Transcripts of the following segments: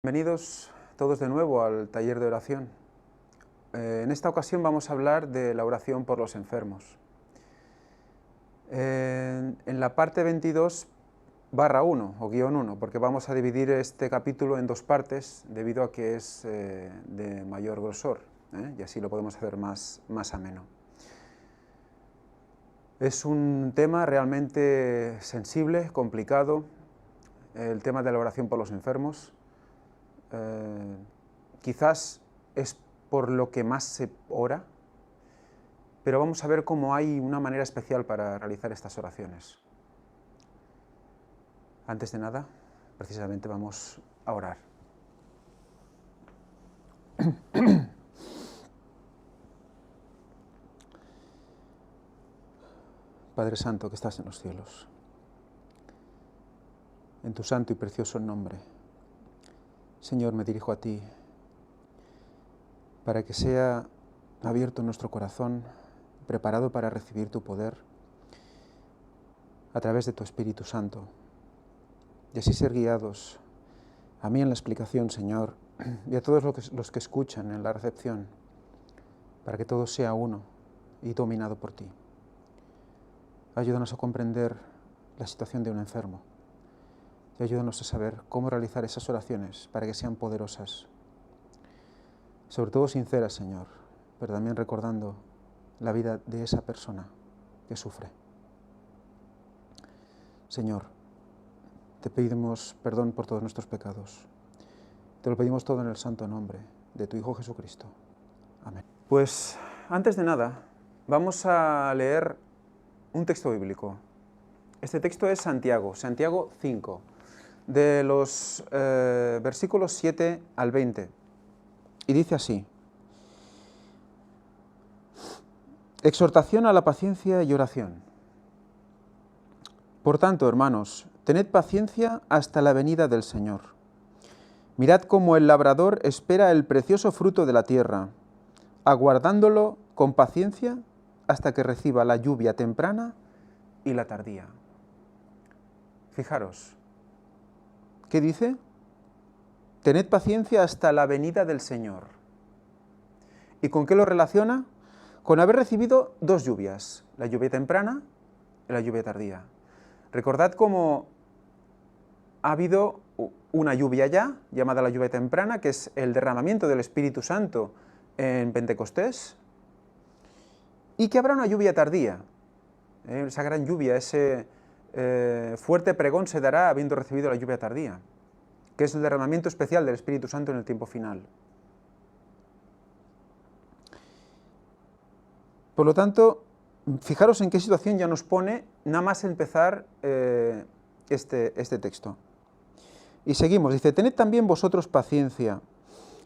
Bienvenidos todos de nuevo al taller de oración. En esta ocasión vamos a hablar de la oración por los enfermos. En la parte 22/1 o -1, porque vamos a dividir este capítulo en dos partes debido a que es de mayor grosor, y así lo podemos hacer más ameno. Es un tema realmente sensible, complicado, el tema de la oración por los enfermos. Quizás es por lo que más se ora, pero vamos a ver cómo hay una manera especial para realizar estas oraciones. Antes de nada, precisamente vamos a orar. Padre Santo que estás en los cielos, en tu santo y precioso nombre, Señor, me dirijo a ti para que sea abierto nuestro corazón, preparado para recibir tu poder a través de tu Espíritu Santo, y así ser guiados a mí en la explicación, Señor, y a todos los que escuchan en la recepción, para que todo sea uno y dominado por ti. Ayúdanos a comprender la situación de un enfermo y ayúdanos a saber cómo realizar esas oraciones para que sean poderosas, sobre todo sinceras, Señor, pero también recordando la vida de esa persona que sufre. Señor, te pedimos perdón por todos nuestros pecados. Te lo pedimos todo en el santo nombre de tu Hijo Jesucristo. Amén. Pues, antes de nada, vamos a leer un texto bíblico. Este texto es Santiago 5, de los versículos 7 al 20. Y dice así: exhortación a la paciencia y oración. Por tanto, hermanos, tened paciencia hasta la venida del Señor. Mirad cómo el labrador espera el precioso fruto de la tierra, aguardándolo con paciencia hasta que reciba la lluvia temprana y la tardía. Fijaros, ¿qué dice? Tened paciencia hasta la venida del Señor. ¿Y con qué lo relaciona? Con haber recibido dos lluvias, la lluvia temprana y la lluvia tardía. Recordad cómo ha habido una lluvia ya, llamada la lluvia temprana, que es el derramamiento del Espíritu Santo en Pentecostés, y que habrá una lluvia tardía. Esa gran lluvia, ese fuerte pregón se dará habiendo recibido la lluvia tardía, que es el derramamiento especial del Espíritu Santo en el tiempo final. Por lo tanto, fijaros en qué situación ya nos pone nada más empezar este texto. Y seguimos, dice: tened también vosotros paciencia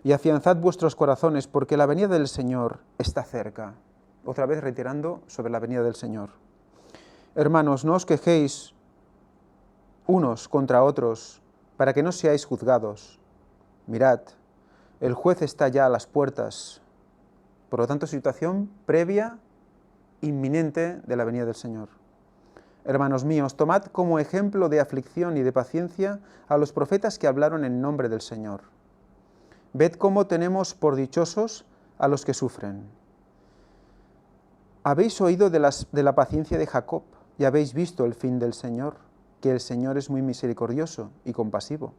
y afianzad vuestros corazones, porque la venida del Señor está cerca. Otra vez reiterando sobre la venida del Señor. Hermanos, no os quejéis unos contra otros, para que no seáis juzgados. Mirad, el juez está ya a las puertas. Por lo tanto, situación previa, inminente de la venida del Señor. Hermanos míos, tomad como ejemplo de aflicción y de paciencia a los profetas que hablaron en nombre del Señor. Ved cómo tenemos por dichosos a los que sufren. Habéis oído de la paciencia de Jacob y habéis visto el fin del Señor, que el Señor es muy misericordioso y compasivo.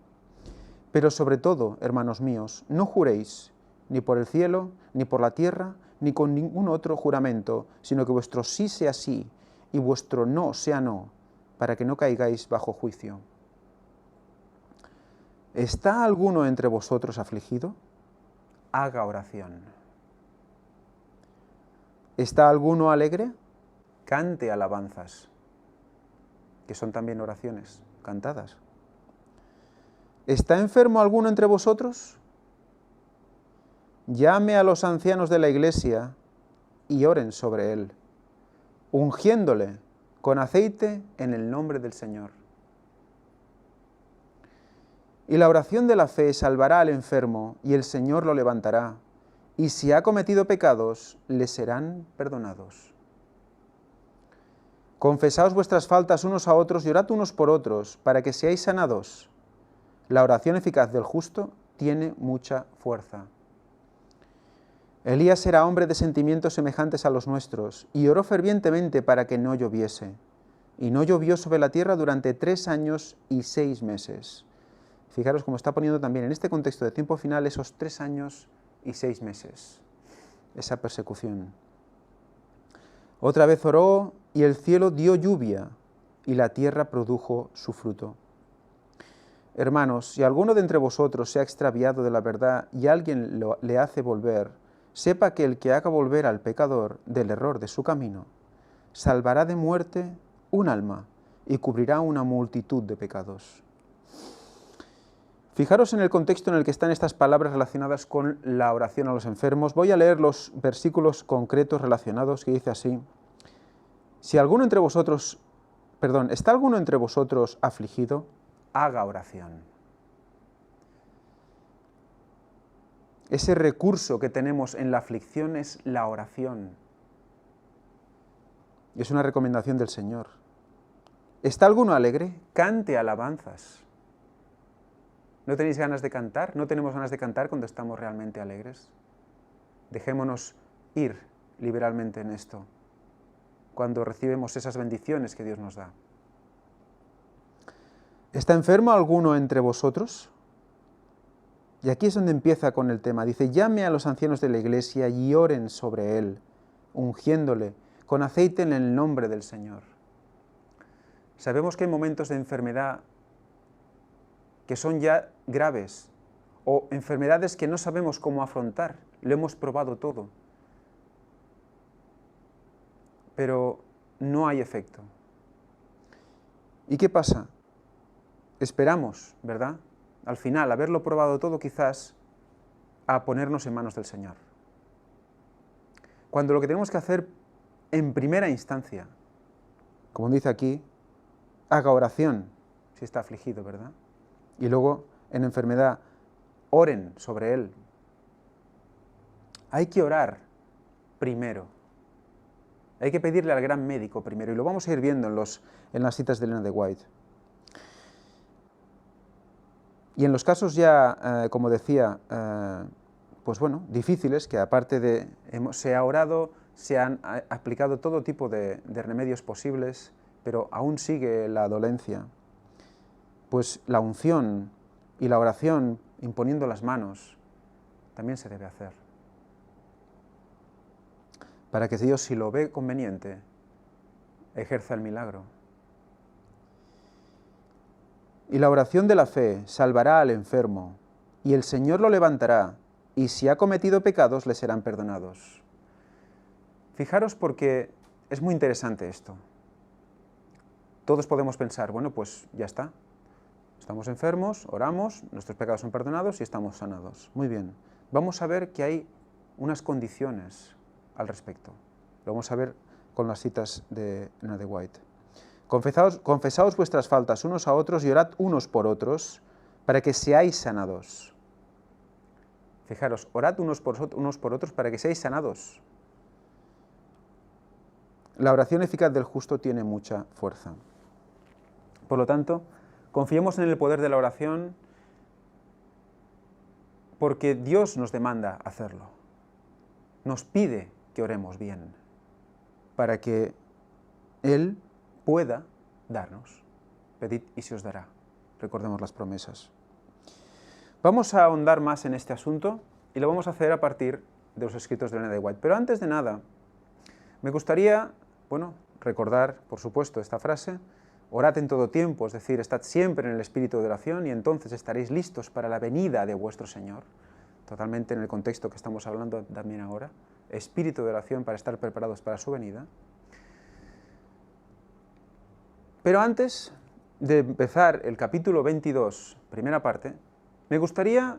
Pero sobre todo, hermanos míos, no juréis ni por el cielo, ni por la tierra, ni con ningún otro juramento, sino que vuestro sí sea sí y vuestro no sea no, para que no caigáis bajo juicio. ¿Está alguno entre vosotros afligido? Haga oración. ¿Está alguno alegre? Cante alabanzas, que son también oraciones cantadas. ¿Está enfermo alguno entre vosotros? Llame a los ancianos de la iglesia y oren sobre él, ungiéndole con aceite en el nombre del Señor. Y la oración de la fe salvará al enfermo, y el Señor lo levantará, y si ha cometido pecados, le serán perdonados. Confesaos vuestras faltas unos a otros y orad unos por otros, para que seáis sanados. La oración eficaz del justo tiene mucha fuerza. Elías era hombre de sentimientos semejantes a los nuestros, y oró fervientemente para que no lloviese. Y no llovió sobre la tierra durante 3 años y 6 meses. Fijaros cómo está poniendo también en este contexto de tiempo final esos 3 años y 6 meses, esa persecución. Otra vez oró, y el cielo dio lluvia, y la tierra produjo su fruto. Hermanos, si alguno de entre vosotros se ha extraviado de la verdad y alguien le hace volver, sepa que el que haga volver al pecador del error de su camino, salvará de muerte un alma y cubrirá una multitud de pecados. Fijaros en el contexto en el que están estas palabras relacionadas con la oración a los enfermos. Voy a leer los versículos concretos relacionados, que dice así: ¿Está alguno entre vosotros afligido? Haga oración. Ese recurso que tenemos en la aflicción es la oración. Es una recomendación del Señor. ¿Está alguno alegre? Cante alabanzas. ¿No tenéis ganas de cantar? ¿No tenemos ganas de cantar cuando estamos realmente alegres? Dejémonos ir liberalmente en esto, cuando recibimos esas bendiciones que Dios nos da. ¿Está enfermo alguno entre vosotros? Y aquí es donde empieza con el tema. Dice: llame a los ancianos de la iglesia y oren sobre él, ungiéndole con aceite en el nombre del Señor. Sabemos que hay momentos de enfermedad que son ya graves, o enfermedades que no sabemos cómo afrontar. Lo hemos probado todo, pero no hay efecto. ¿Y qué pasa? Esperamos, ¿verdad?, al final, haberlo probado todo, quizás, a ponernos en manos del Señor. Cuando lo que tenemos que hacer en primera instancia, como dice aquí, haga oración si está afligido, ¿verdad? Y luego, en enfermedad, oren sobre él. Hay que orar primero. Hay que pedirle al gran médico primero, y lo vamos a ir viendo en las citas de Elena de White. Y en los casos ya, como decía, pues bueno, difíciles, que aparte de se ha orado, se han aplicado todo tipo de remedios posibles, pero aún sigue la dolencia, pues la unción y la oración, imponiendo las manos, también se debe hacer, para que Dios, si lo ve conveniente, ejerza el milagro. Y la oración de la fe salvará al enfermo, y el Señor lo levantará, y si ha cometido pecados, le serán perdonados. Fijaros, porque es muy interesante esto. Todos podemos pensar, bueno, pues ya está. Estamos enfermos, oramos, nuestros pecados son perdonados y estamos sanados. Muy bien. Vamos a ver que hay unas condiciones al respecto. Lo vamos a ver con las citas de Elena de White. Confesaos vuestras faltas unos a otros y orad unos por otros, para que seáis sanados. Fijaros, orad unos por otros para que seáis sanados. La oración eficaz del justo tiene mucha fuerza. Por lo tanto, confiemos en el poder de la oración, porque Dios nos demanda hacerlo. Nos pide que oremos bien, para que Él pueda darnos. Pedid y se os dará. Recordemos las promesas. Vamos a ahondar más en este asunto y lo vamos a hacer a partir de los escritos de Elena de White. Pero antes de nada, me gustaría, recordar, por supuesto, esta frase: orad en todo tiempo, es decir, estad siempre en el espíritu de oración y entonces estaréis listos para la venida de vuestro Señor. Totalmente en el contexto que estamos hablando también ahora. Espíritu de oración para estar preparados para su venida. Pero antes de empezar el capítulo 22, primera parte, me gustaría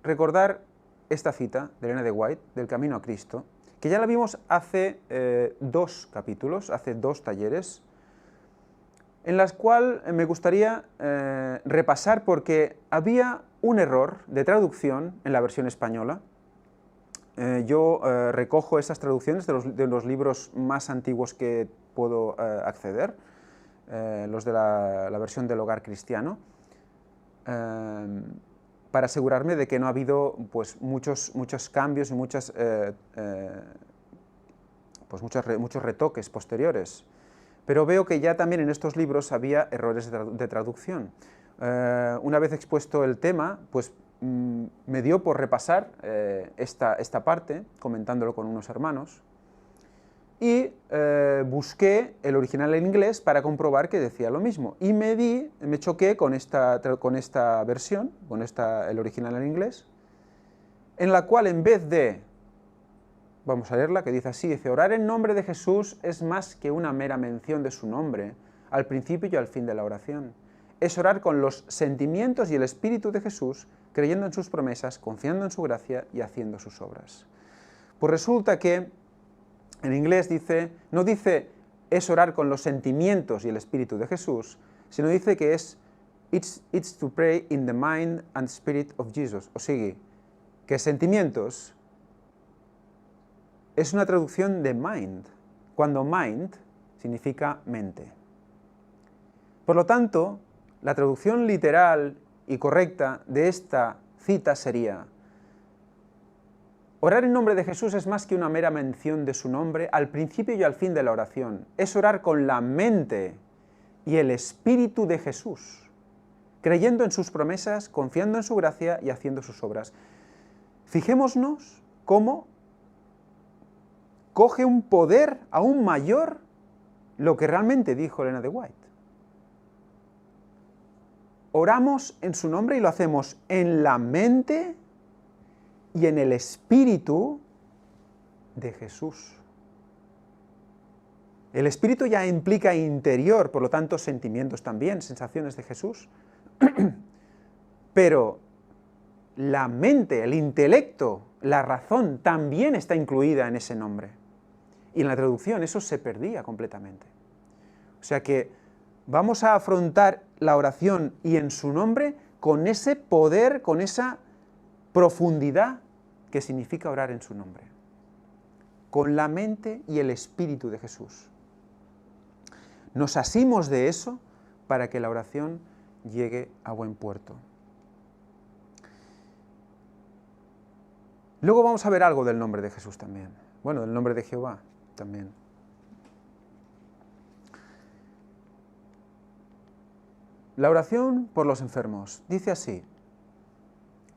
recordar esta cita de Elena de White, del Camino a Cristo, que ya la vimos hace 2 capítulos, hace 2 talleres, en las cuales me gustaría repasar, porque había un error de traducción en la versión española. Yo recojo esas traducciones de los libros más antiguos que puedo acceder, los de la versión del Hogar Cristiano, para asegurarme de que no ha habido pues, muchos cambios y muchos retoques posteriores. Pero veo que ya también en estos libros había errores de traducción. Una vez expuesto el tema, pues me dio por repasar esta parte, comentándolo con unos hermanos, y busqué el original en inglés para comprobar que decía lo mismo. Y me choqué con esta versión, el original en inglés, en la cual en vez de, vamos a leerla, que dice así, dice, orar en nombre de Jesús es más que una mera mención de su nombre, al principio y al fin de la oración. Es orar con los sentimientos y el espíritu de Jesús, creyendo en sus promesas, confiando en su gracia y haciendo sus obras. Pues resulta que en inglés no dice es orar con los sentimientos y el espíritu de Jesús, sino dice que es it's to pray in the mind and spirit of Jesus. O sigui, que sentimientos es una traducción de mind, cuando mind significa mente. Por lo tanto, la traducción literal y correcta de esta cita sería: orar en nombre de Jesús es más que una mera mención de su nombre al principio y al fin de la oración. Es orar con la mente y el espíritu de Jesús, creyendo en sus promesas, confiando en su gracia y haciendo sus obras. Fijémonos cómo coge un poder aún mayor lo que realmente dijo Elena de White. Oramos en su nombre y lo hacemos en la mente y en el espíritu de Jesús. El espíritu ya implica interior, por lo tanto sentimientos también, sensaciones de Jesús. Pero la mente, el intelecto, la razón también está incluida en ese nombre. Y en la traducción eso se perdía completamente. O sea que vamos a afrontar la oración y en su nombre con ese poder, con esa profundidad que significa orar en su nombre, con la mente y el espíritu de Jesús. Nos asimos de eso para que la oración llegue a buen puerto. Luego vamos a ver algo del nombre de Jesús también, bueno, del nombre de Jehová también. La oración por los enfermos dice así: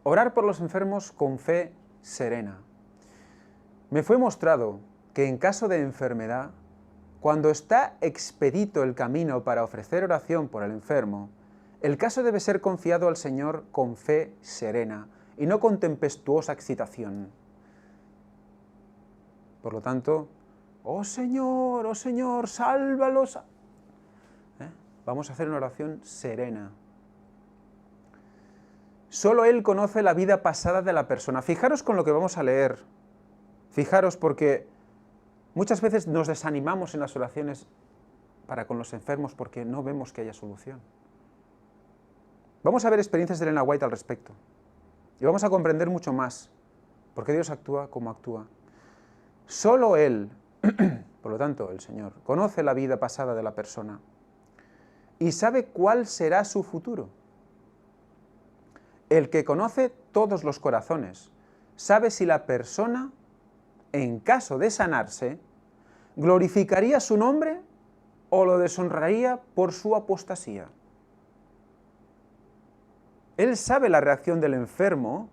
orar por los enfermos con fe serena. Me fue mostrado que en caso de enfermedad, cuando está expedito el camino para ofrecer oración por el enfermo, el caso debe ser confiado al Señor con fe serena y no con tempestuosa excitación. Por lo tanto, oh Señor, sálvalos. Vamos a hacer una oración serena. Solo Él conoce la vida pasada de la persona. Fijaros con lo que vamos a leer. Fijaros, porque muchas veces nos desanimamos en las oraciones para con los enfermos porque no vemos que haya solución. Vamos a ver experiencias de Elena White al respecto. Y vamos a comprender mucho más por qué Dios actúa como actúa. Solo Él, por lo tanto el Señor, conoce la vida pasada de la persona y sabe cuál será su futuro. El que conoce todos los corazones sabe si la persona, en caso de sanarse, glorificaría su nombre o lo deshonraría por su apostasía. Él sabe la reacción del enfermo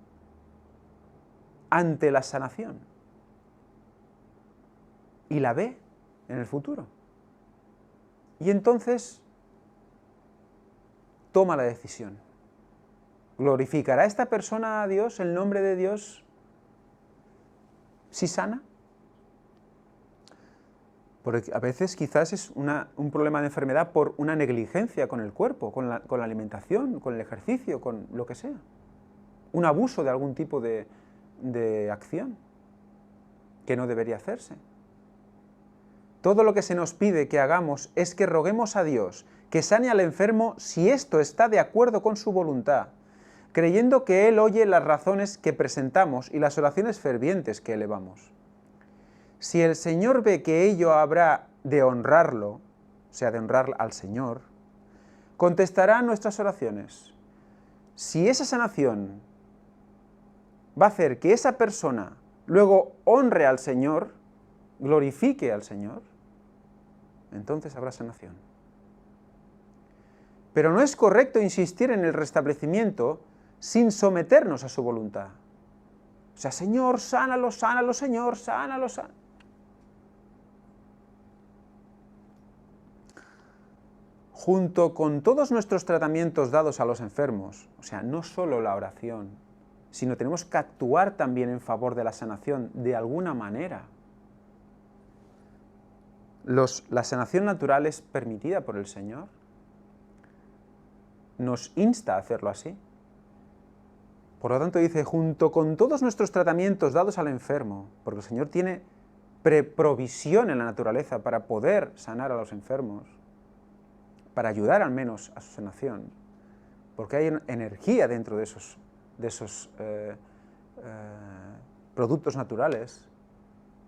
ante la sanación y la ve en el futuro. Y entonces toma la decisión. ¿Glorificará esta persona a Dios, el nombre de Dios, si sana? Porque a veces quizás es un problema de enfermedad por una negligencia con el cuerpo, con la alimentación, con el ejercicio, con lo que sea. Un abuso de algún tipo de acción que no debería hacerse. Todo lo que se nos pide que hagamos es que roguemos a Dios que sane al enfermo si esto está de acuerdo con su voluntad, creyendo que Él oye las razones que presentamos y las oraciones fervientes que elevamos. Si el Señor ve que ello habrá de honrarlo, o sea, de honrar al Señor, contestará nuestras oraciones. Si esa sanación va a hacer que esa persona luego honre al Señor, glorifique al Señor, entonces habrá sanación. Pero no es correcto insistir en el restablecimiento sin someternos a su voluntad. O sea, Señor, sánalo, sánalo, Señor, sánalo, sánalo. Junto con todos nuestros tratamientos dados a los enfermos, o sea, no solo la oración, sino tenemos que actuar también en favor de la sanación de alguna manera. La sanación natural es permitida por el Señor. Nos insta a hacerlo así. Por lo tanto dice, junto con todos nuestros tratamientos dados al enfermo, porque el Señor tiene provisión en la naturaleza para poder sanar a los enfermos, para ayudar al menos a su sanación, porque hay energía dentro de esos productos naturales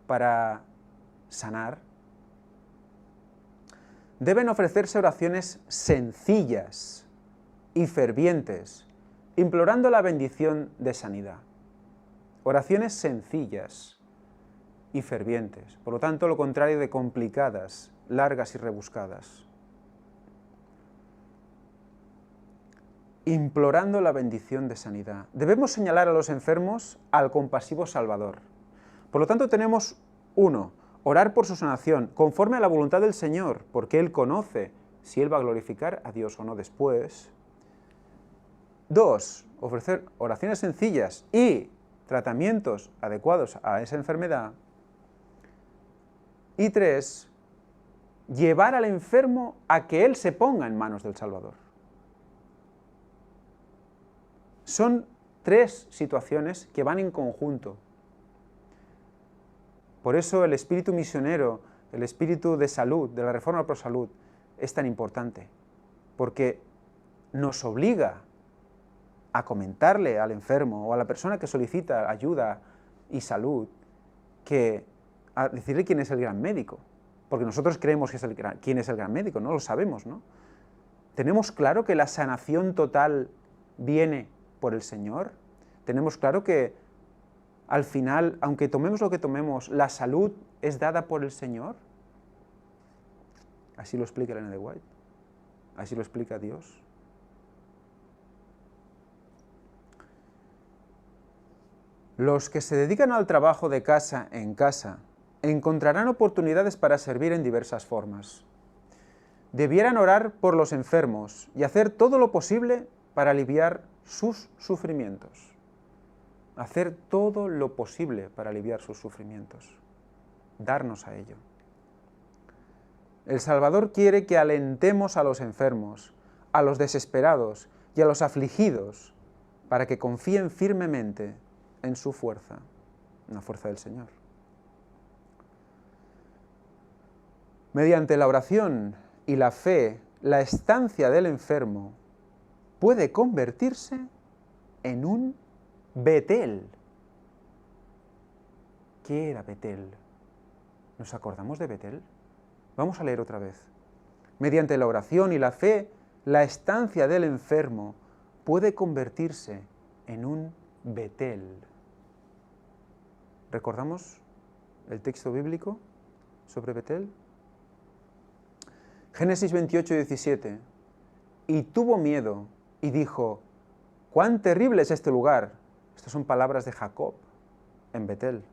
para sanar. Deben ofrecerse oraciones sencillas y fervientes, implorando la bendición de sanidad. Oraciones sencillas y fervientes, por lo tanto, lo contrario de complicadas, largas y rebuscadas. Implorando la bendición de sanidad. Debemos señalar a los enfermos al compasivo Salvador. Por lo tanto, tenemos 1, orar por su sanación, conforme a la voluntad del Señor, porque Él conoce si Él va a glorificar a Dios o no después. 2, ofrecer oraciones sencillas y tratamientos adecuados a esa enfermedad. Y 3, llevar al enfermo a que Él se ponga en manos del Salvador. Son 3 situaciones que van en conjunto. Por eso el espíritu misionero, el espíritu de salud, de la Reforma Pro Salud, es tan importante, porque nos obliga a comentarle al enfermo o a la persona que solicita ayuda y salud, a decirle quién es el gran médico, porque nosotros creemos que quién es el gran médico, no lo sabemos, ¿no? Tenemos claro que la sanación total viene por el Señor. Tenemos claro que al final, aunque tomemos lo que tomemos, la salud es dada por el Señor. Así lo explica Elena de White. Así lo explica Dios. Los que se dedican al trabajo de casa en casa encontrarán oportunidades para servir en diversas formas. Debieran orar por los enfermos y hacer todo lo posible para aliviar sus sufrimientos. Hacer todo lo posible para aliviar sus sufrimientos. Darnos a ello. El Salvador quiere que alentemos a los enfermos, a los desesperados y a los afligidos para que confíen firmemente en su fuerza, en la fuerza del Señor. Mediante la oración y la fe, la estancia del enfermo puede convertirse en un Betel. ¿Qué era Betel? ¿Nos acordamos de Betel? Vamos a leer otra vez. Mediante la oración y la fe, la estancia del enfermo puede convertirse en un Betel. ¿Recordamos el texto bíblico sobre Betel? Génesis 28, 17. Y tuvo miedo y dijo, ¡cuán terrible es este lugar! Estas son palabras de Jacob en Betel.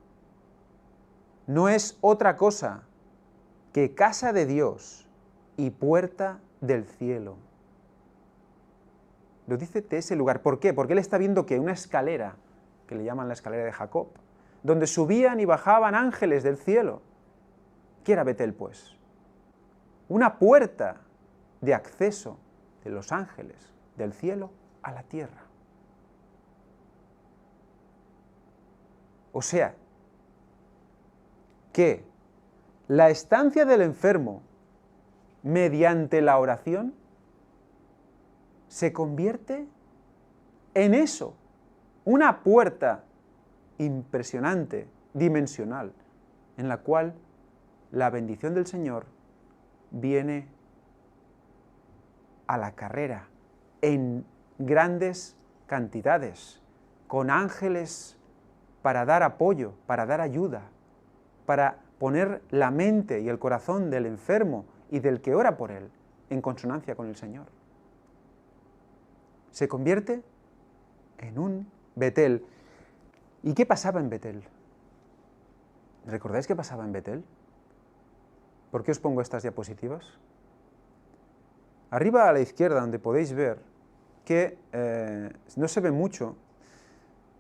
No es otra cosa que casa de Dios y puerta del cielo. Lo dice de ese lugar. ¿Por qué? Porque él está viendo que una escalera, que le llaman la escalera de Jacob, donde subían y bajaban ángeles del cielo. ¿Qué era Betel, pues? Una puerta de acceso de los ángeles del cielo a la tierra. O sea, que la estancia del enfermo mediante la oración se convierte en eso, una puerta impresionante, dimensional, en la cual la bendición del Señor viene a la carrera en grandes cantidades, con ángeles para dar apoyo, para dar ayuda, para poner la mente y el corazón del enfermo y del que ora por él en consonancia con el Señor. Se convierte en un Betel. ¿Y qué pasaba en Betel? ¿Recordáis qué pasaba en Betel? ¿Por qué os pongo estas diapositivas? Arriba a la izquierda, donde podéis ver que no se ve mucho,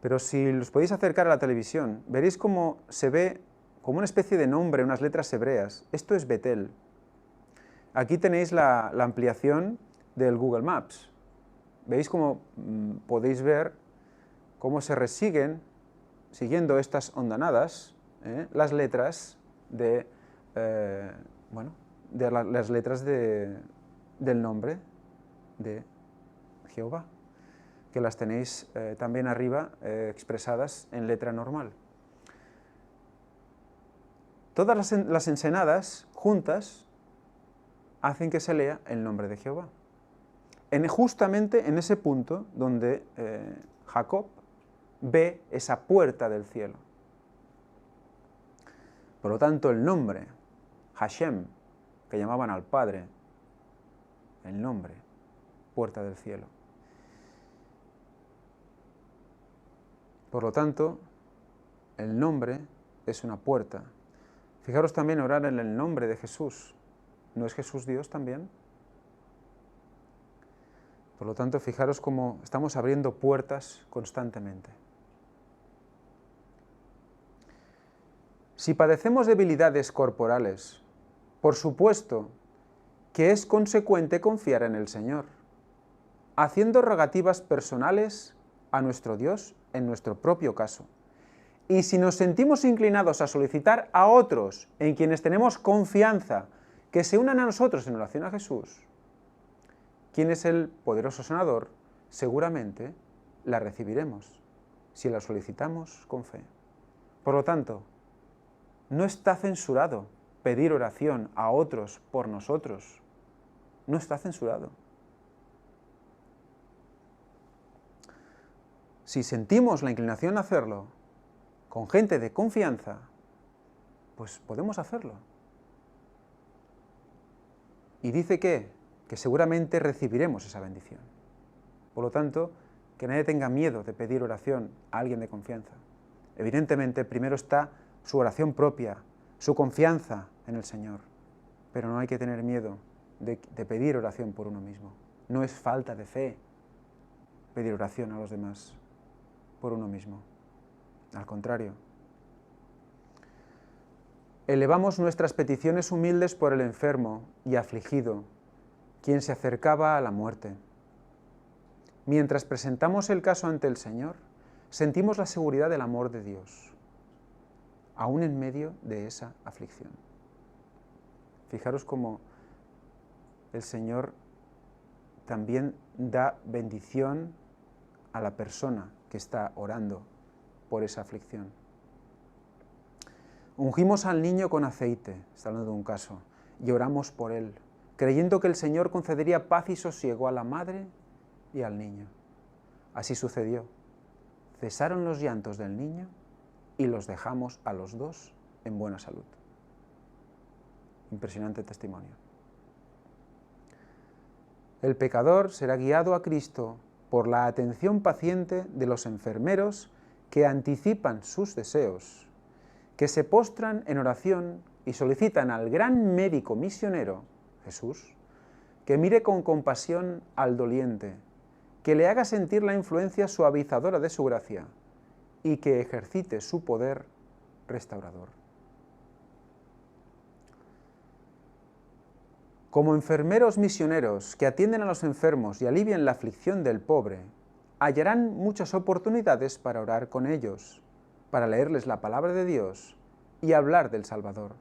pero si los podéis acercar a la televisión, veréis cómo se ve como una especie de nombre, unas letras hebreas. Esto es Betel. Aquí tenéis la ampliación del Google Maps. Veis cómo podéis ver cómo se resiguen, siguiendo estas hondanadas, las letras de, las letras del nombre de Jehová, que las tenéis también arriba expresadas en letra normal. Todas las ensenadas juntas hacen que se lea el nombre de Jehová. Justamente en ese punto donde Jacob ve esa puerta del cielo. Por lo tanto, el nombre, Hashem, que llamaban al Padre, el nombre, puerta del cielo. Por lo tanto, el nombre es una puerta. Fijaros también orar en el nombre de Jesús. ¿No es Jesús Dios también? Por lo tanto, fijaros cómo estamos abriendo puertas constantemente. Si padecemos debilidades corporales, por supuesto que es consecuente confiar en el Señor, haciendo rogativas personales a nuestro Dios en nuestro propio caso. Y si nos sentimos inclinados a solicitar a otros en quienes tenemos confianza que se unan a nosotros en oración a Jesús, quien es el poderoso sanador, seguramente la recibiremos, si la solicitamos con fe. Por lo tanto, no está censurado pedir oración a otros por nosotros. No está censurado. Si sentimos la inclinación a hacerlo con gente de confianza, pues podemos hacerlo. Y dice que seguramente recibiremos esa bendición. Por lo tanto, que nadie tenga miedo de pedir oración a alguien de confianza. Evidentemente, primero está su oración propia, su confianza en el Señor. Pero no hay que tener miedo de pedir oración por uno mismo. No es falta de fe pedir oración a los demás por uno mismo. Al contrario. Elevamos nuestras peticiones humildes por el enfermo y afligido, quien se acercaba a la muerte. Mientras presentamos el caso ante el Señor, sentimos la seguridad del amor de Dios, aún en medio de esa aflicción. Fijaros cómo el Señor también da bendición a la persona que está orando por esa aflicción. Ungimos al niño con aceite, está hablando de un caso, y oramos por él, creyendo que el Señor concedería paz y sosiego a la madre y al niño. Así sucedió. Cesaron los llantos del niño y los dejamos a los dos en buena salud. Impresionante testimonio. El pecador será guiado a Cristo por la atención paciente de los enfermeros que anticipan sus deseos, que se postran en oración y solicitan al gran médico misionero, Jesús, que mire con compasión al doliente, que le haga sentir la influencia suavizadora de su gracia y que ejercite su poder restaurador. Como enfermeros misioneros que atienden a los enfermos y alivian la aflicción del pobre, hallarán muchas oportunidades para orar con ellos, para leerles la palabra de Dios y hablar del Salvador.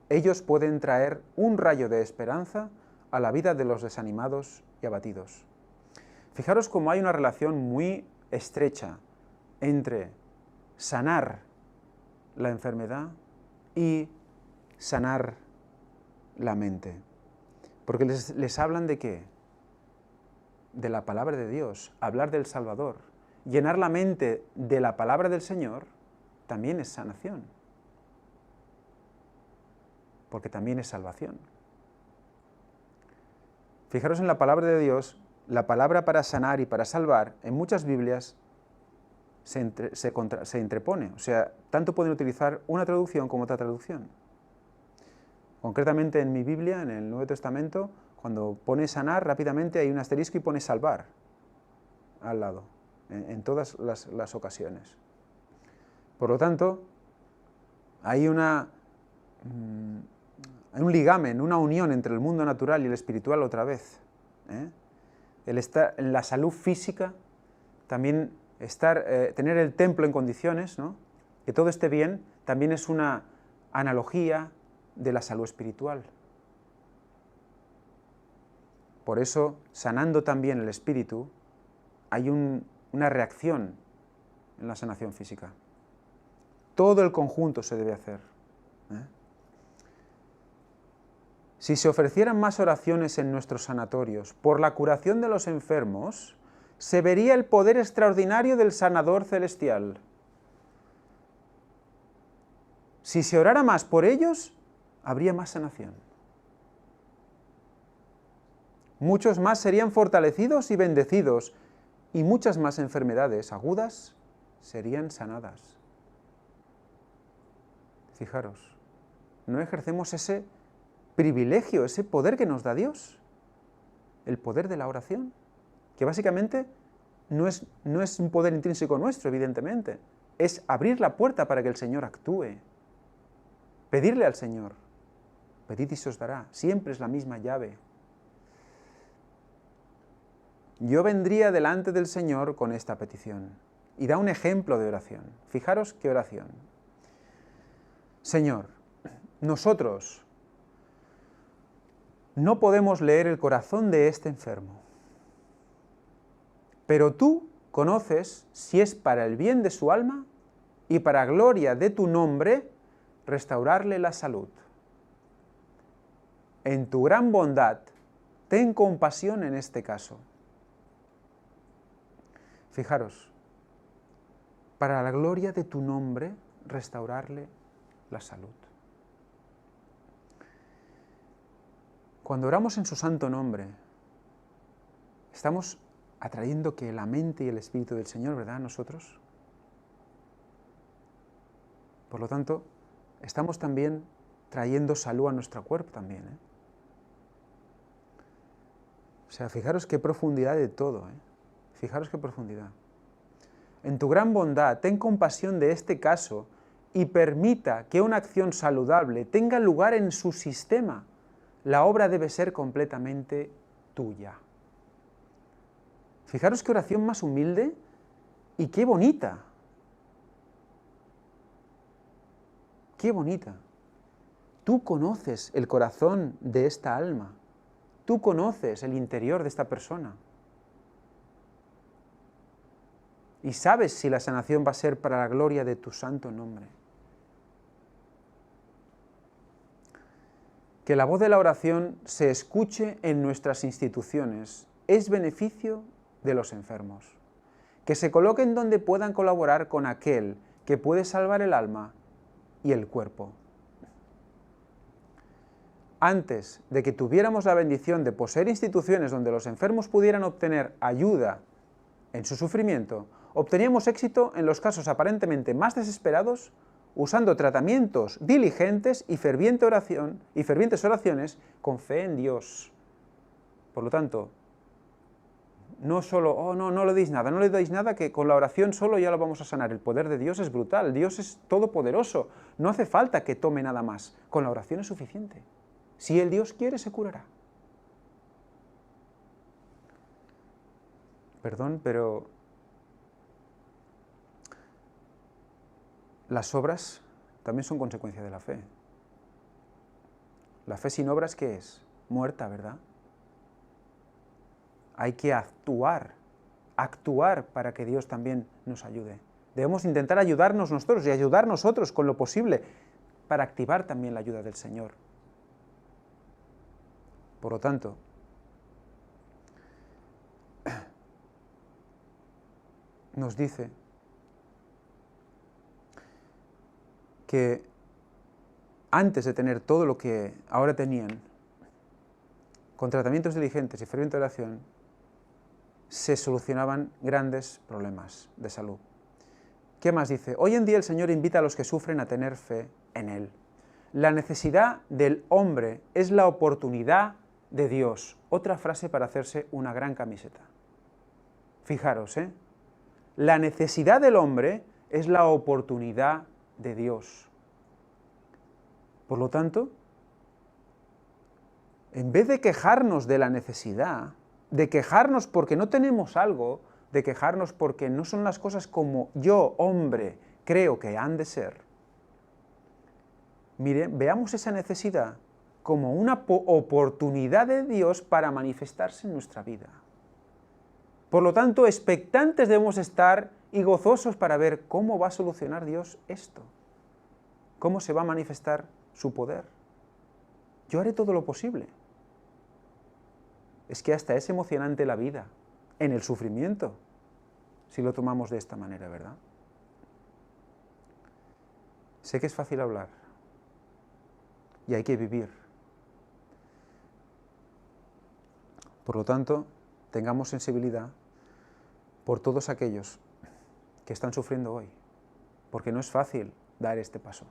Ellos pueden traer un rayo de esperanza a la vida de los desanimados y abatidos. Fijaros cómo hay una relación muy estrecha entre sanar la enfermedad y sanar la mente. Porque les hablan de ¿qué? De la palabra de Dios, hablar del Salvador, llenar la mente de la palabra del Señor, también es sanación, porque también es salvación. Fijaros en la palabra de Dios, la palabra para sanar y para salvar, en muchas Biblias se interpone, o sea, tanto pueden utilizar una traducción como otra traducción. Concretamente en mi Biblia, en el Nuevo Testamento, cuando pone sanar, rápidamente hay un asterisco y pone salvar al lado, en todas las ocasiones. Por lo tanto, hay un ligamen, una unión entre el mundo natural y el espiritual otra vez. El estar en la salud física, también tener el templo en condiciones, ¿no? Que todo esté bien, también es una analogía de la salud espiritual. Por eso, sanando también el espíritu, hay una reacción en la sanación física. Todo el conjunto se debe hacer. Si se ofrecieran más oraciones en nuestros sanatorios por la curación de los enfermos, se vería el poder extraordinario del sanador celestial. Si se orara más por ellos, habría más sanación. Muchos más serían fortalecidos y bendecidos, y muchas más enfermedades agudas serían sanadas. Fijaros, no ejercemos ese privilegio, ese poder que nos da Dios, el poder de la oración, que básicamente no es un poder intrínseco nuestro, evidentemente, es abrir la puerta para que el Señor actúe, pedirle al Señor, pedid y se os dará, siempre es la misma llave. Yo vendría delante del Señor con esta petición, y da un ejemplo de oración. Fijaros qué oración. Señor, nosotros no podemos leer el corazón de este enfermo, pero tú conoces si es para el bien de su alma y para gloria de tu nombre restaurarle la salud. En tu gran bondad, ten compasión en este caso. Fijaros, para la gloria de tu nombre restaurarle la salud. Cuando oramos en su santo nombre, estamos atrayendo que la mente y el Espíritu del Señor, ¿verdad?, nosotros. Por lo tanto, estamos también trayendo salud a nuestro cuerpo también. O sea, fijaros qué profundidad de todo. Fijaros qué profundidad. En tu gran bondad, ten compasión de este caso y permita que una acción saludable tenga lugar en su sistema. La obra debe ser completamente tuya. Fijaros qué oración más humilde y qué bonita. Qué bonita. Tú conoces el corazón de esta alma. Tú conoces el interior de esta persona. Y sabes si la sanación va a ser para la gloria de tu santo nombre. Que la voz de la oración se escuche en nuestras instituciones es beneficio de los enfermos. Que se coloquen donde puedan colaborar con aquel que puede salvar el alma y el cuerpo. Antes de que tuviéramos la bendición de poseer instituciones donde los enfermos pudieran obtener ayuda en su sufrimiento, obteníamos éxito en los casos aparentemente más desesperados, usando tratamientos diligentes y fervientes oraciones con fe en Dios. Por lo tanto, no solo, no le deis nada, que con la oración solo ya lo vamos a sanar. El poder de Dios es brutal, Dios es todopoderoso, no hace falta que tome nada más, con la oración es suficiente. Si el Dios quiere, se curará. Perdón, pero las obras también son consecuencia de la fe. La fe sin obras, ¿qué es? Muerta, ¿verdad? Hay que actuar para que Dios también nos ayude. Debemos intentar ayudarnos nosotros y ayudar nosotros con lo posible para activar también la ayuda del Señor. Por lo tanto, nos dice que antes de tener todo lo que ahora tenían, con tratamientos diligentes y ferviente oración, se solucionaban grandes problemas de salud. ¿Qué más dice? Hoy en día el Señor invita a los que sufren a tener fe en Él. La necesidad del hombre es la oportunidad de Dios. Otra frase para hacerse una gran camiseta. Fijaros, la necesidad del hombre es la oportunidad de Dios. Por lo tanto, en vez de quejarnos de la necesidad, de quejarnos porque no tenemos algo, de quejarnos porque no son las cosas como yo, hombre, creo que han de ser, mire, veamos esa necesidad como una oportunidad de Dios para manifestarse en nuestra vida. Por lo tanto, expectantes debemos estar y gozosos para ver cómo va a solucionar Dios esto, cómo se va a manifestar su poder. Yo haré todo lo posible. Es que hasta es emocionante la vida, en el sufrimiento, si lo tomamos de esta manera, ¿verdad? Sé que es fácil hablar, y hay que vivir. Por lo tanto, tengamos sensibilidad por todos aquellos que están sufriendo hoy, porque no es fácil dar este paso.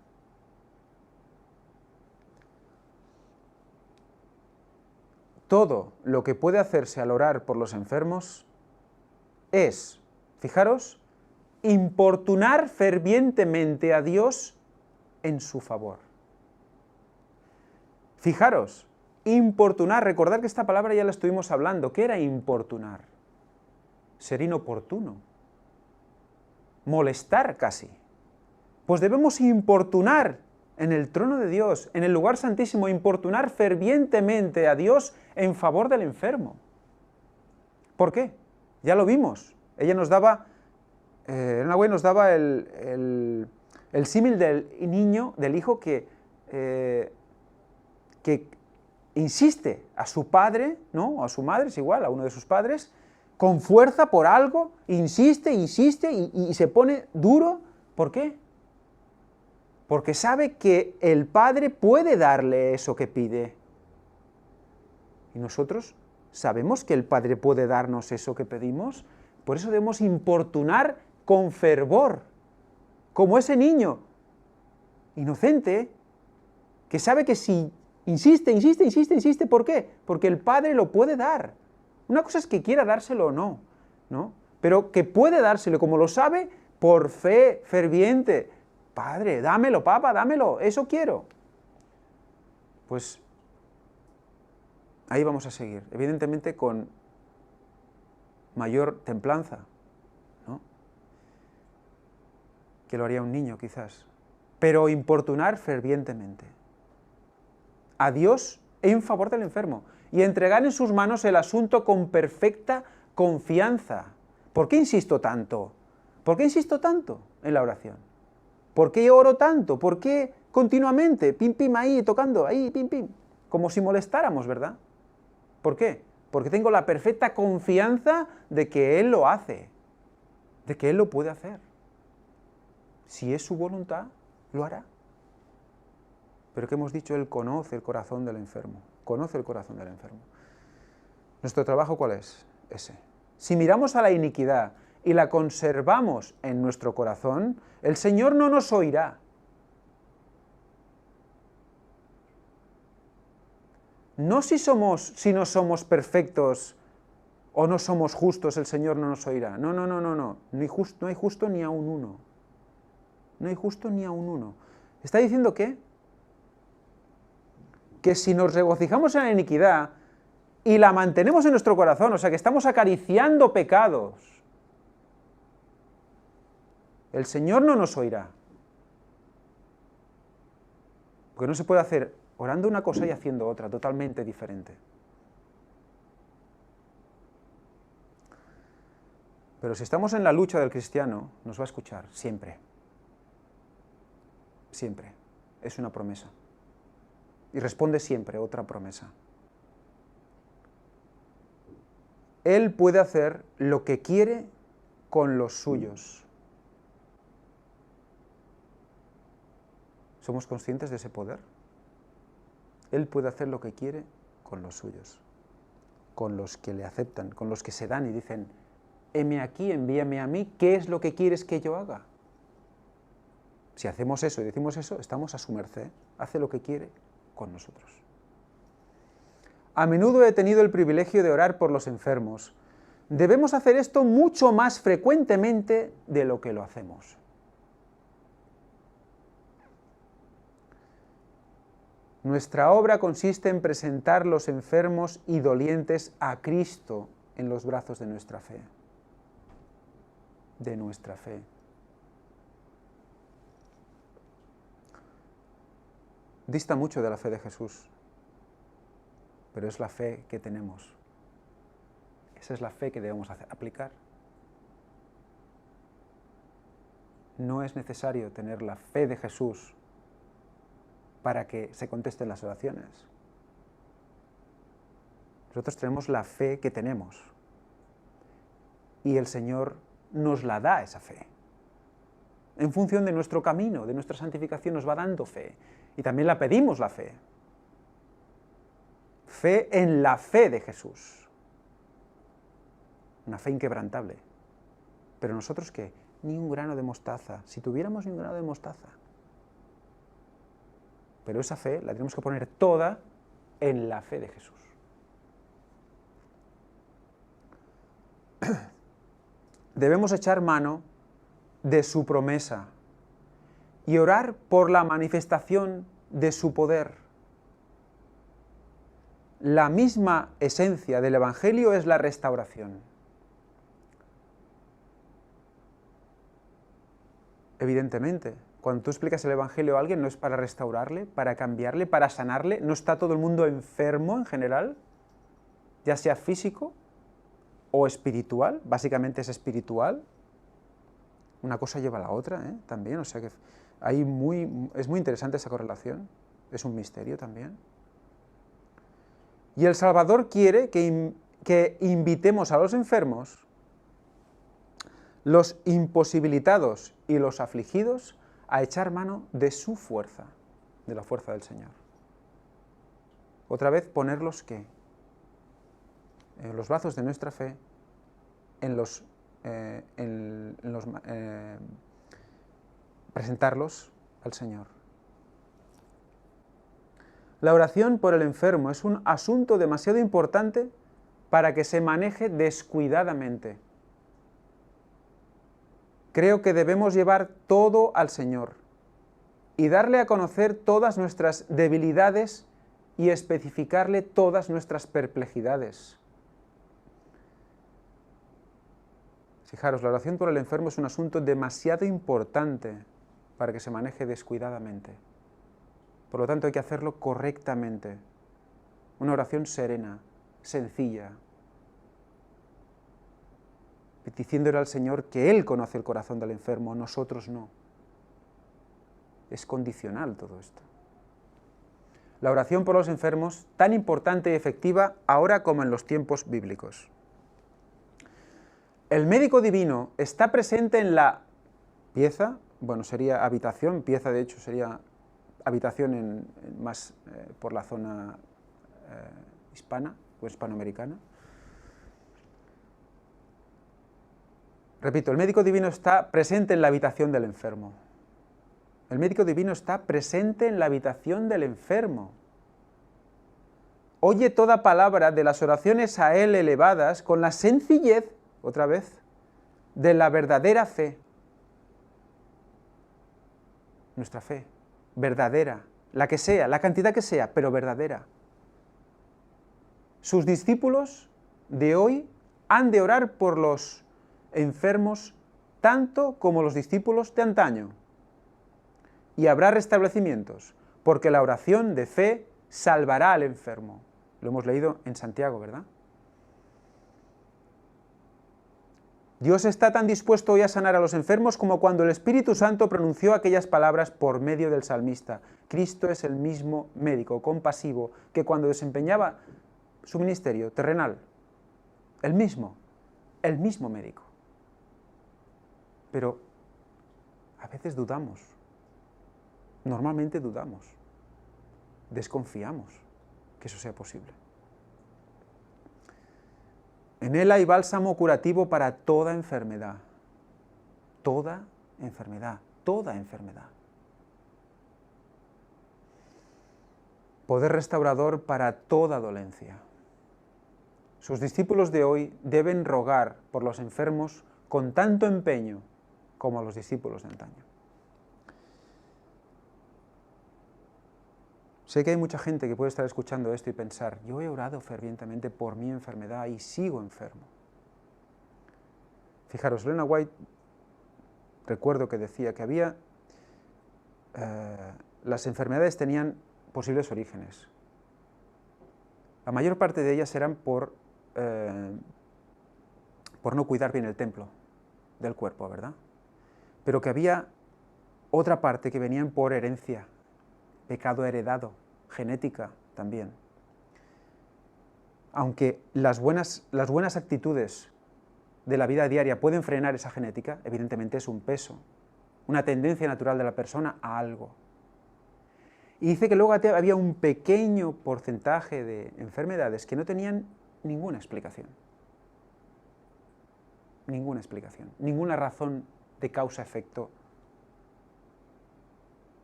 Todo lo que puede hacerse al orar por los enfermos es, fijaros, importunar fervientemente a Dios en su favor. Fijaros, importunar, recordad que esta palabra ya la estuvimos hablando. ¿Qué era importunar? Ser inoportuno, molestar casi. Pues debemos importunar en el trono de Dios, en el lugar santísimo, importunar fervientemente a Dios en favor del enfermo. ¿Por qué? Ya lo vimos. Ella nos daba, Elena White nos daba el símil del niño, del hijo que insiste a su padre, ¿no? O a su madre, es igual, a uno de sus padres, con fuerza por algo, insiste y se pone duro. ¿Por qué? Porque sabe que el padre puede darle eso que pide. Y nosotros sabemos que el padre puede darnos eso que pedimos, por eso debemos importunar con fervor, como ese niño inocente que sabe que si insiste, ¿por qué? Porque el padre lo puede dar. Una cosa es que quiera dárselo o no, ¿no? Pero que puede dárselo, como lo sabe, por fe ferviente. Padre, dámelo, papá, dámelo, eso quiero. Pues ahí vamos a seguir, evidentemente con mayor templanza, ¿no? Que lo haría un niño quizás, pero importunar fervientemente a Dios en favor del enfermo y entregar en sus manos el asunto con perfecta confianza. ¿Por qué insisto tanto? ¿Por qué insisto tanto en la oración? ¿Por qué oro tanto? ¿Por qué continuamente? Pim, pim, ahí, tocando, ahí, pim, pim. Como si molestáramos, ¿verdad? ¿Por qué? Porque tengo la perfecta confianza de que Él lo hace, de que Él lo puede hacer. Si es su voluntad, lo hará. Pero que hemos dicho, Él conoce el corazón del enfermo, conoce el corazón del enfermo. ¿Nuestro trabajo cuál es? Ese. Si miramos a la iniquidad y la conservamos en nuestro corazón, el Señor no nos oirá. No si no somos perfectos o no somos justos, el Señor no nos oirá. No. No hay justo ni a un uno. No hay justo ni a un uno. ¿Está diciendo qué? Que si nos regocijamos en la iniquidad y la mantenemos en nuestro corazón, o sea que estamos acariciando pecados, el Señor no nos oirá. Porque no se puede hacer orando una cosa y haciendo otra, totalmente diferente. Pero si estamos en la lucha del cristiano, nos va a escuchar, siempre. Siempre. Es una promesa. Y responde siempre otra promesa. Él puede hacer lo que quiere con los suyos. ¿Somos conscientes de ese poder? Él puede hacer lo que quiere con los suyos, con los que le aceptan, con los que se dan y dicen, heme aquí, envíame a mí, ¿qué es lo que quieres que yo haga? Si hacemos eso y decimos eso, estamos a su merced, hace lo que quiere con nosotros. A menudo he tenido el privilegio de orar por los enfermos. Debemos hacer esto mucho más frecuentemente de lo que lo hacemos. Nuestra obra consiste en presentar los enfermos y dolientes a Cristo en los brazos de nuestra fe. De nuestra fe. Dista mucho de la fe de Jesús, pero es la fe que tenemos. Esa es la fe que debemos aplicar. No es necesario tener la fe de Jesús para que se contesten las oraciones. Nosotros tenemos la fe que tenemos y el Señor nos la da esa fe. En función de nuestro camino, de nuestra santificación, nos va dando fe. Y también la pedimos la fe. Fe en la fe de Jesús. Una fe inquebrantable. Pero nosotros, ¿qué? Ni un grano de mostaza. Si tuviéramos ni un grano de mostaza. Pero esa fe la tenemos que poner toda en la fe de Jesús. Debemos echar mano de su promesa y orar por la manifestación de su poder. La misma esencia del Evangelio es la restauración. Evidentemente, cuando tú explicas el Evangelio a alguien, no es para restaurarle, para cambiarle, para sanarle. ¿No está todo el mundo enfermo en general? Ya sea físico o espiritual, básicamente es espiritual. Una cosa lleva a la otra, también, o sea que es muy interesante esa correlación, es un misterio también. Y el Salvador quiere que invitemos a los enfermos, los imposibilitados y los afligidos a echar mano de su fuerza, de la fuerza del Señor. Otra vez, ponerlos, ¿qué? En los brazos de nuestra fe, presentarlos al Señor. La oración por el enfermo es un asunto demasiado importante para que se maneje descuidadamente. Creo que debemos llevar todo al Señor y darle a conocer todas nuestras debilidades y especificarle todas nuestras perplejidades. Fijaros, la oración por el enfermo es un asunto demasiado importante para que se maneje descuidadamente. Por lo tanto, hay que hacerlo correctamente. Una oración serena, sencilla, diciéndole al Señor que Él conoce el corazón del enfermo, nosotros no. Es condicional todo esto. La oración por los enfermos, tan importante y efectiva ahora como en los tiempos bíblicos. El médico divino está presente en la pieza, bueno, sería habitación, pieza de hecho sería habitación más por la zona hispana o hispanoamericana. Repito, el médico divino está presente en la habitación del enfermo. El médico divino está presente en la habitación del enfermo. Oye toda palabra de las oraciones a él elevadas con la sencillez, otra vez, de la verdadera fe. Nuestra fe, verdadera, la que sea, la cantidad que sea, pero verdadera. Sus discípulos de hoy han de orar por los enfermos tanto como los discípulos de antaño. Y habrá restablecimientos, porque la oración de fe salvará al enfermo. Lo hemos leído en Santiago, ¿verdad? Dios está tan dispuesto hoy a sanar a los enfermos como cuando el Espíritu Santo pronunció aquellas palabras por medio del salmista. Cristo es el mismo médico compasivo que cuando desempeñaba su ministerio terrenal. El mismo médico. Pero a veces dudamos. normalmente dudamos, desconfiamos que eso sea posible. En Él hay bálsamo curativo para toda enfermedad. Toda enfermedad, toda enfermedad. Poder restaurador para toda dolencia. Sus discípulos de hoy deben rogar por los enfermos con tanto empeño como los discípulos de antaño. Sé que hay mucha gente que puede estar escuchando esto y pensar, yo he orado fervientemente por mi enfermedad y sigo enfermo. Fijaros, Elena White, recuerdo que decía que las enfermedades tenían posibles orígenes. La mayor parte de ellas eran por no cuidar bien el templo del cuerpo, ¿verdad? Pero que había otra parte que venían por herencia, pecado heredado, genética también. Aunque las buenas actitudes de la vida diaria pueden frenar esa genética, evidentemente es un peso, una tendencia natural de la persona a algo. Y dice que luego había un pequeño porcentaje de enfermedades que no tenían ninguna explicación. Ninguna explicación, ninguna razón de causa-efecto.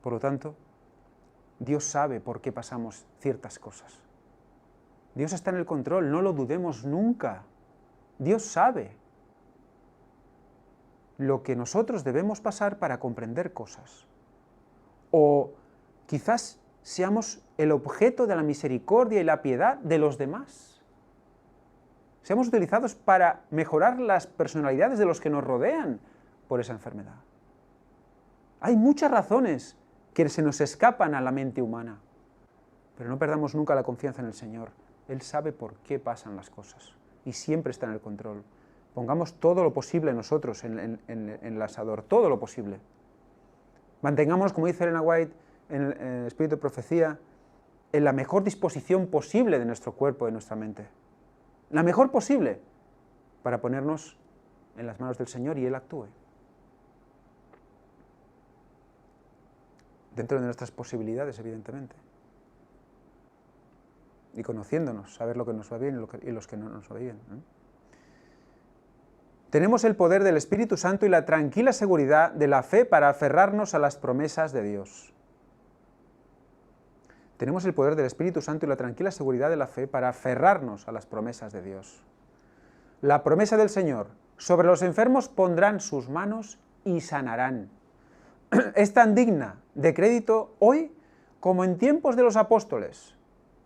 Por lo tanto, Dios sabe por qué pasamos ciertas cosas. Dios está en el control, no lo dudemos nunca. Dios sabe lo que nosotros debemos pasar para comprender cosas. O quizás seamos el objeto de la misericordia y la piedad de los demás. Seamos utilizados para mejorar las personalidades de los que nos rodean por esa enfermedad. Hay muchas razones que se nos escapan a la mente humana, pero no perdamos nunca la confianza en el Señor. Él sabe por qué pasan las cosas y siempre está en el control. Pongamos todo lo posible nosotros en el asador, todo lo posible. Mantengamos, como dice Elena White en el Espíritu de Profecía, en la mejor disposición posible de nuestro cuerpo y de nuestra mente. La mejor posible para ponernos en las manos del Señor y Él actúe. Dentro de nuestras posibilidades, evidentemente. Y conociéndonos, saber lo que nos va bien y los que no nos va bien, ¿eh? Tenemos el poder del Espíritu Santo y la tranquila seguridad de la fe para aferrarnos a las promesas de Dios. Tenemos el poder del Espíritu Santo y la tranquila seguridad de la fe para aferrarnos a las promesas de Dios. La promesa del Señor: sobre los enfermos pondrán sus manos y sanarán. Es tan digna de crédito hoy como en tiempos de los apóstoles,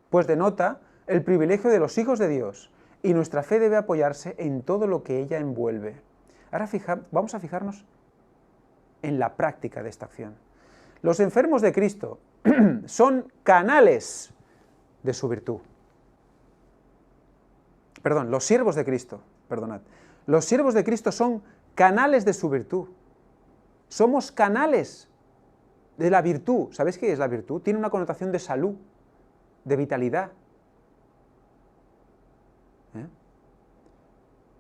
pues denota el privilegio de los hijos de Dios, y nuestra fe debe apoyarse en todo lo que ella envuelve. Ahora vamos a fijarnos en la práctica de esta acción. Los enfermos de Cristo son canales de su virtud. Perdón, los siervos de Cristo, perdonad. Los siervos de Cristo son canales de su virtud. Somos canales de la virtud. ¿Sabéis qué es la virtud? Tiene una connotación de salud, de vitalidad,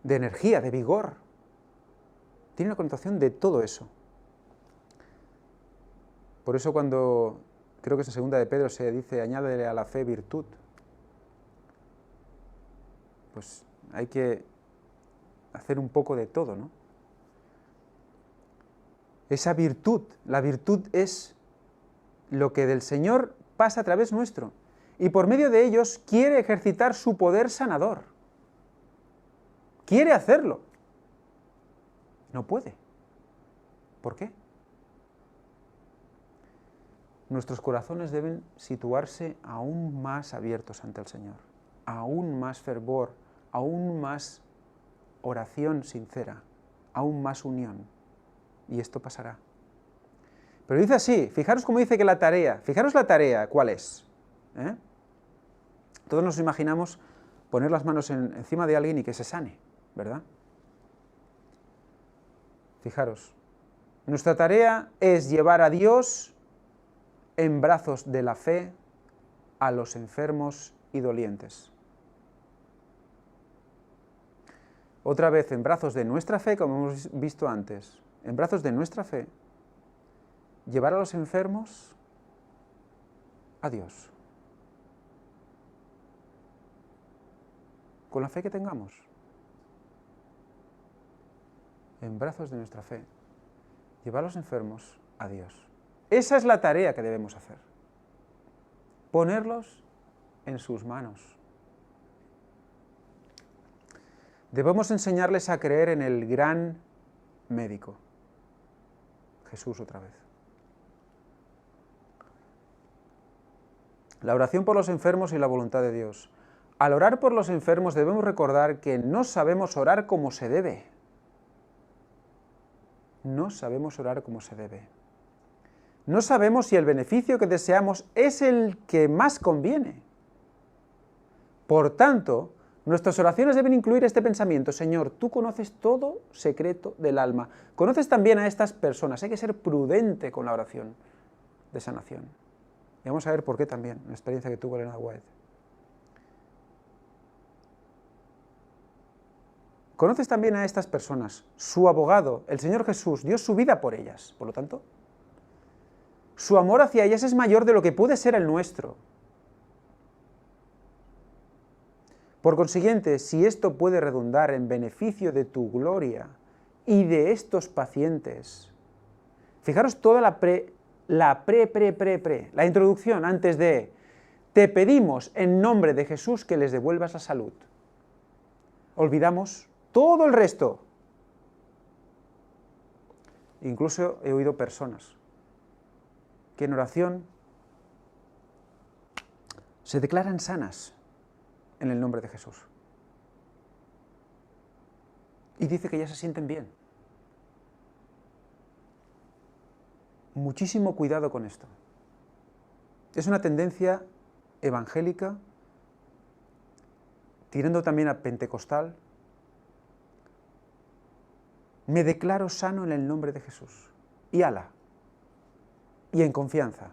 de energía, de vigor. Tiene una connotación de todo eso. Por eso cuando, creo que es en segunda de Pedro, se dice, añádele a la fe virtud. Pues hay que hacer un poco de todo, ¿no? Esa virtud, la virtud es lo que del Señor pasa a través nuestro, y por medio de ellos quiere ejercitar su poder sanador. Quiere hacerlo. No puede. ¿Por qué? Nuestros corazones deben situarse aún más abiertos ante el Señor, aún más fervor, aún más oración sincera, aún más unión. Y esto pasará. Pero dice así, fijaros cómo dice que la tarea, fijaros la tarea, ¿cuál es? Todos nos imaginamos poner las manos encima de alguien y que se sane, ¿verdad? Fijaros, nuestra tarea es llevar a Dios en brazos de la fe a los enfermos y dolientes. Otra vez, en brazos de nuestra fe, como hemos visto antes, en brazos de nuestra fe, llevar a los enfermos a Dios. Con la fe que tengamos, en brazos de nuestra fe, llevar a los enfermos a Dios. Esa es la tarea que debemos hacer. Ponerlos en sus manos. Debemos enseñarles a creer en el gran médico, Jesús otra vez. La oración por los enfermos y la voluntad de Dios. Al orar por los enfermos debemos recordar que no sabemos orar como se debe. No sabemos orar como se debe. No sabemos si el beneficio que deseamos es el que más conviene. Por tanto, nuestras oraciones deben incluir este pensamiento: Señor, tú conoces todo secreto del alma. Conoces también a estas personas. Hay que ser prudente con la oración de sanación. Y vamos a ver por qué también, una experiencia que tuvo Elena White. Conoces también a estas personas. Su abogado, el Señor Jesús, dio su vida por ellas. Por lo tanto, su amor hacia ellas es mayor de lo que puede ser el nuestro. Por consiguiente, si esto puede redundar en beneficio de tu gloria y de estos pacientes, fijaros toda la introducción antes de: te pedimos en nombre de Jesús que les devuelvas la salud. Olvidamos todo el resto. Incluso he oído personas que en oración se declaran sanas en el nombre de Jesús. Y dice que ya se sienten bien. Muchísimo cuidado con esto. Es una tendencia evangélica, tirando también a pentecostal. Me declaro sano en el nombre de Jesús. Y ala. Y en confianza.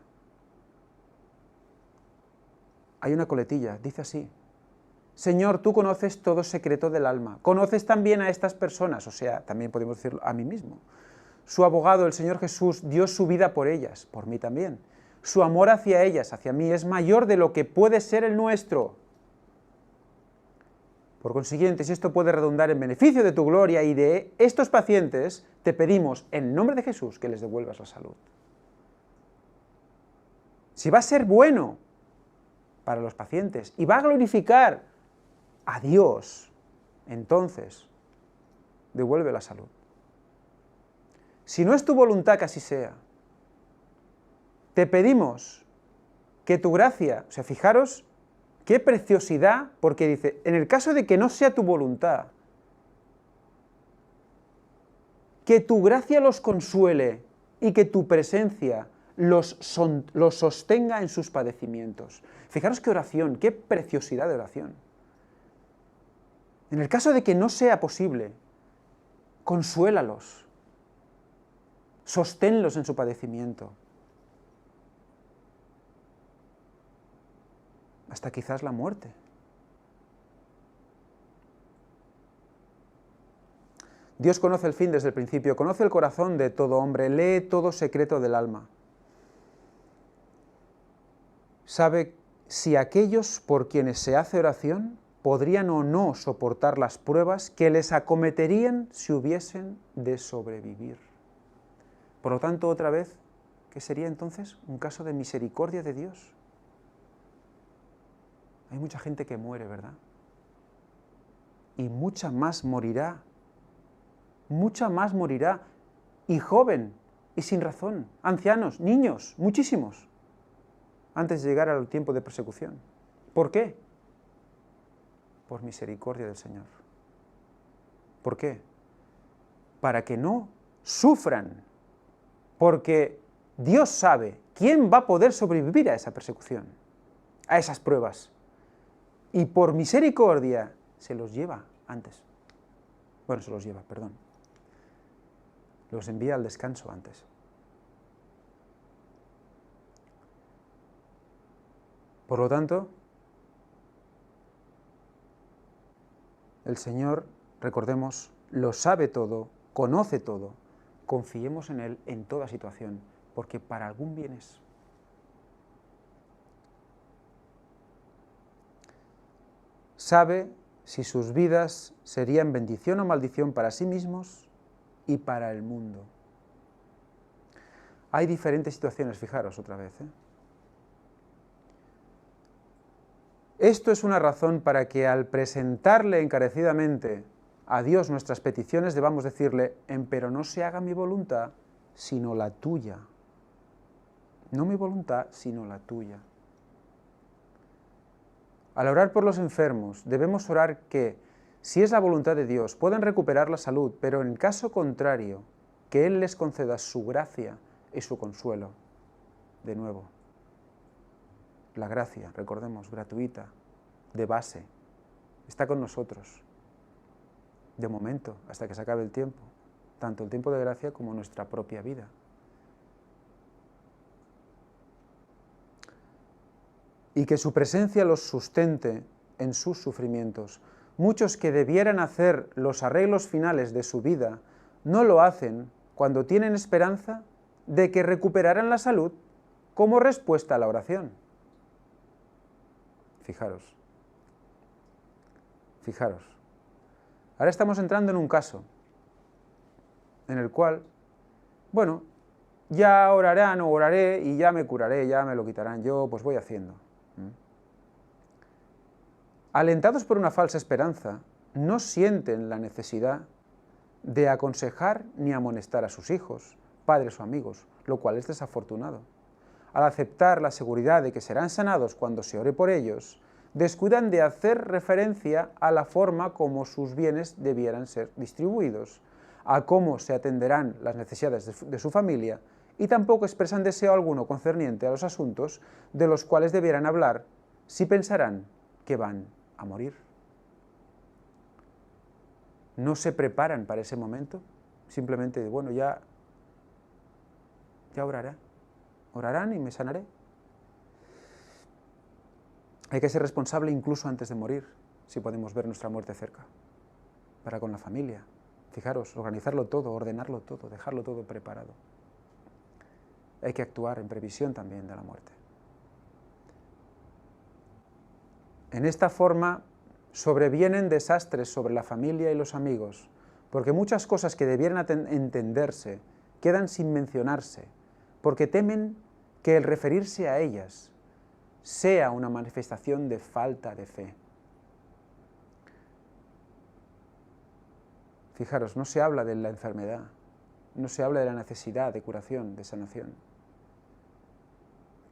Hay una coletilla, dice así: Señor, tú conoces todo secreto del alma. Conoces también a estas personas, o sea, también podemos decirlo a mí mismo. Su abogado, el Señor Jesús, dio su vida por ellas, por mí también. Su amor hacia ellas, hacia mí, es mayor de lo que puede ser el nuestro. Por consiguiente, si esto puede redundar en beneficio de tu gloria y de estos pacientes, te pedimos, en nombre de Jesús, que les devuelvas la salud. Si va a ser bueno para los pacientes y va a glorificar a Dios, entonces, devuelve la salud. Si no es tu voluntad que así sea, te pedimos que tu gracia, o sea, fijaros qué preciosidad, porque dice, en el caso de que no sea tu voluntad, que tu gracia los consuele y que tu presencia los sostenga en sus padecimientos. Fijaros qué oración, qué preciosidad de oración. En el caso de que no sea posible, consuélalos, sosténlos en su padecimiento, hasta quizás la muerte. Dios conoce el fin desde el principio, conoce el corazón de todo hombre, lee todo secreto del alma. Sabe si aquellos por quienes se hace oración podrían o no soportar las pruebas que les acometerían si hubiesen de sobrevivir. Por lo tanto, otra vez, ¿qué sería entonces? Un caso de misericordia de Dios. Hay mucha gente que muere, ¿verdad? Y mucha más morirá. Mucha más morirá. Y joven, y sin razón. Ancianos, niños, muchísimos. Antes de llegar al tiempo de persecución. ¿Por qué? Por misericordia del Señor. ¿Por qué? Para que no sufran. Porque Dios sabe quién va a poder sobrevivir a esa persecución, a esas pruebas. Y por misericordia se los lleva antes. Bueno, se los lleva, perdón. Los envía al descanso antes. Por lo tanto, el Señor, recordemos, lo sabe todo, conoce todo. Confiemos en Él en toda situación, porque para algún bien es. sabe si sus vidas serían bendición o maldición para sí mismos y para el mundo. Hay diferentes situaciones, fijaros otra vez, Esto es una razón para que al presentarle encarecidamente a Dios nuestras peticiones debamos decirle: empero no se haga mi voluntad, sino la tuya. No mi voluntad, sino la tuya. Al orar por los enfermos, debemos orar que, si es la voluntad de Dios, puedan recuperar la salud, pero en caso contrario, que Él les conceda su gracia y su consuelo. De nuevo, la gracia, recordemos, gratuita, de base, está con nosotros, de momento, hasta que se acabe el tiempo, tanto el tiempo de gracia como nuestra propia vida. Y que su presencia los sustente en sus sufrimientos. Muchos que debieran hacer los arreglos finales de su vida, no lo hacen cuando tienen esperanza de que recuperarán la salud como respuesta a la oración. Fijaros. Fijaros. Ahora estamos entrando en un caso en el cual, bueno, ya orarán o oraré y ya me curaré, ya me lo quitarán, yo pues voy haciendo. Alentados por una falsa esperanza, no sienten la necesidad de aconsejar ni amonestar a sus hijos, padres o amigos, lo cual es desafortunado. Al aceptar la seguridad de que serán sanados cuando se ore por ellos, descuidan de hacer referencia a la forma como sus bienes debieran ser distribuidos, a cómo se atenderán las necesidades de su familia, y tampoco expresan deseo alguno concerniente a los asuntos de los cuales debieran hablar si pensarán que van a morir. No se preparan para ese momento, simplemente, bueno, ya orarán y me sanaré. Hay que ser responsable incluso antes de morir, si podemos ver nuestra muerte cerca, para con la familia. Fijaros, organizarlo todo, ordenarlo todo, dejarlo todo preparado. Hay que actuar en previsión también de la muerte. En esta forma sobrevienen desastres sobre la familia y los amigos, porque muchas cosas que debieran entenderse quedan sin mencionarse, porque temen que el referirse a ellas sea una manifestación de falta de fe. Fijaros, no se habla de la enfermedad, no se habla de la necesidad de curación, de sanación,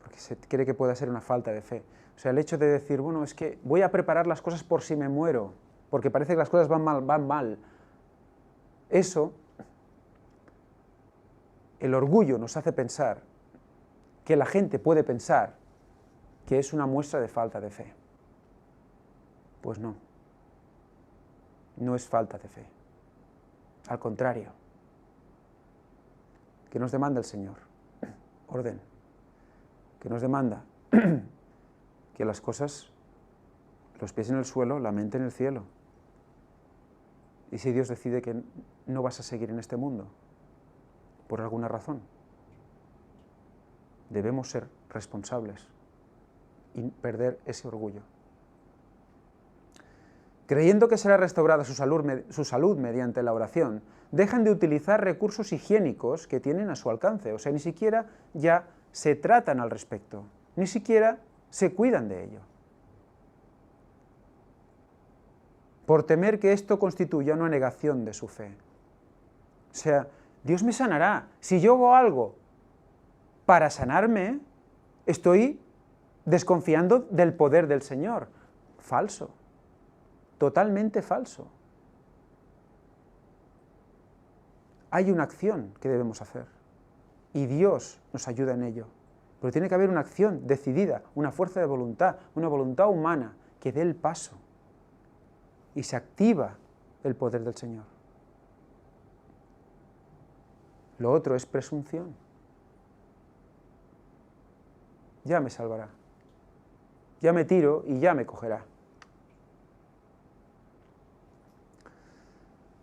porque se cree que pueda ser una falta de fe. O sea, el hecho de decir, bueno, es que voy a preparar las cosas por si me muero, porque parece que las cosas van mal. Eso, el orgullo nos hace pensar que la gente puede pensar que es una muestra de falta de fe. Pues no, no es falta de fe. Al contrario, ¿qué nos demanda el Señor? Orden. ¿Qué nos demanda? Que las cosas, los pies en el suelo, la mente en el cielo. ¿Y si Dios decide que no vas a seguir en este mundo? Por alguna razón. Debemos ser responsables y perder ese orgullo. Creyendo que será restaurada su salud mediante la oración, dejan de utilizar recursos higiénicos que tienen a su alcance, o sea, ni siquiera ya se tratan al respecto, ni siquiera se cuidan de ello. Por temer que esto constituya una negación de su fe. O sea, Dios me sanará. Si yo hago algo para sanarme, estoy desconfiando del poder del Señor. Falso. Totalmente falso. Hay una acción que debemos hacer y Dios nos ayuda en ello. Pero tiene que haber una acción decidida, una fuerza de voluntad, una voluntad humana que dé el paso y se activa el poder del Señor. Lo otro es presunción. Ya me salvará. Ya me tiro y ya me cogerá.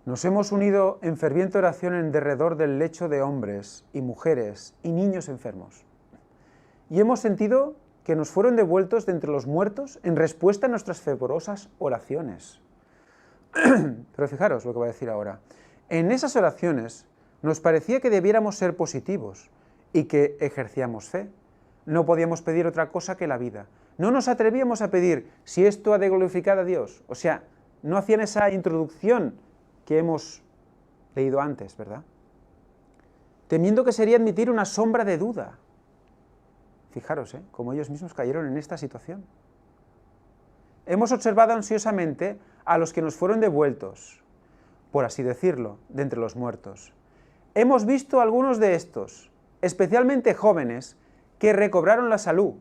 Nos hemos unido en ferviente oración en derredor del lecho de hombres y mujeres y niños enfermos. Y hemos sentido que nos fueron devueltos de entre los muertos en respuesta a nuestras fervorosas oraciones. Pero fijaros lo que voy a decir ahora. En esas oraciones nos parecía que debiéramos ser positivos y que ejercíamos fe. No podíamos pedir otra cosa que la vida. No nos atrevíamos a pedir si esto ha de glorificar a Dios. O sea, no hacían esa introducción que hemos leído antes, ¿verdad? Temiendo que sería admitir una sombra de duda. Fijaros, cómo ellos mismos cayeron en esta situación. Hemos observado ansiosamente a los que nos fueron devueltos, por así decirlo, de entre los muertos. Hemos visto a algunos de estos, especialmente jóvenes, que recobraron la salud,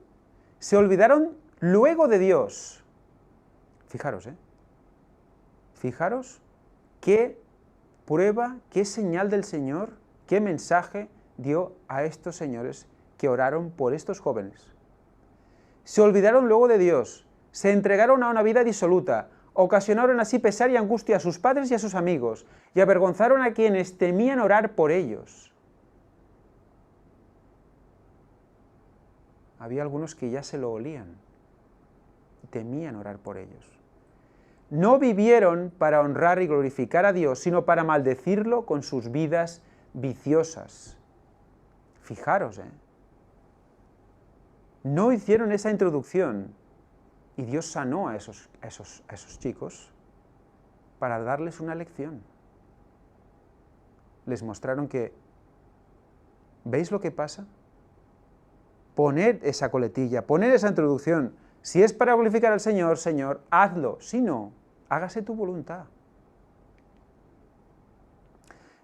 se olvidaron luego de Dios. Fijaros, Fijaros qué prueba, qué señal del Señor, qué mensaje dio a estos señores que oraron por estos jóvenes. Se olvidaron luego de Dios, se entregaron a una vida disoluta, ocasionaron así pesar y angustia a sus padres y a sus amigos, y avergonzaron a quienes temían orar por ellos. Había algunos que ya se lo olían, temían orar por ellos. No vivieron para honrar y glorificar a Dios, sino para maldecirlo con sus vidas viciosas. Fijaros, No hicieron esa introducción y Dios sanó a esos chicos para darles una lección. Les mostraron que, ¿veis lo que pasa? Poned esa coletilla, poned esa introducción. Si es para glorificar al Señor, Señor, hazlo. Si no, hágase tu voluntad.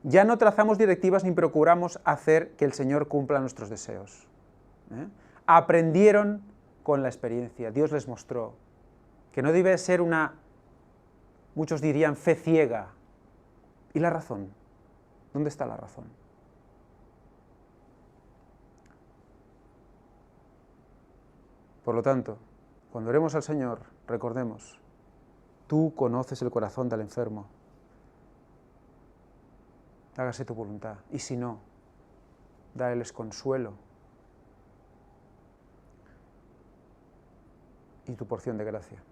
Ya no trazamos directivas ni procuramos hacer que el Señor cumpla nuestros deseos. Aprendieron con la experiencia. Dios les mostró que no debe ser muchos dirían, fe ciega. ¿Y la razón? ¿Dónde está la razón? Por lo tanto, cuando oremos al Señor, recordemos, tú conoces el corazón del enfermo. Hágase tu voluntad. Y si no, dáles consuelo y tu porción de gracia.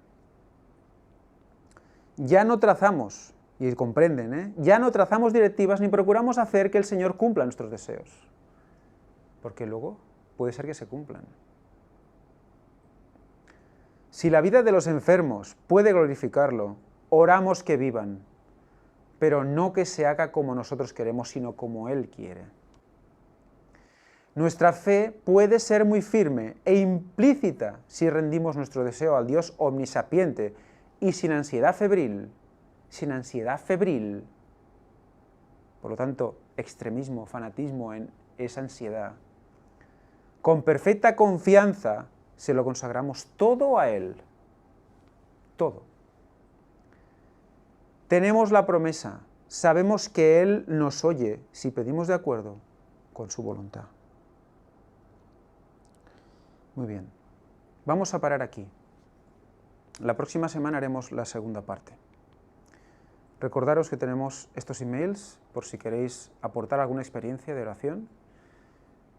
Ya no trazamos, y comprenden, ya no trazamos directivas ni procuramos hacer que el Señor cumpla nuestros deseos, porque luego puede ser que se cumplan. Si la vida de los enfermos puede glorificarlo, oramos que vivan, pero no que se haga como nosotros queremos, sino como Él quiere. Nuestra fe puede ser muy firme e implícita si rendimos nuestro deseo al Dios omnisapiente y sin ansiedad febril, por lo tanto, extremismo, fanatismo en esa ansiedad. Con perfecta confianza se lo consagramos todo a Él, todo. Tenemos la promesa, sabemos que Él nos oye si pedimos de acuerdo con su voluntad. Muy bien, vamos a parar aquí. La próxima semana haremos la segunda parte. Recordaros que tenemos estos emails por si queréis aportar alguna experiencia de oración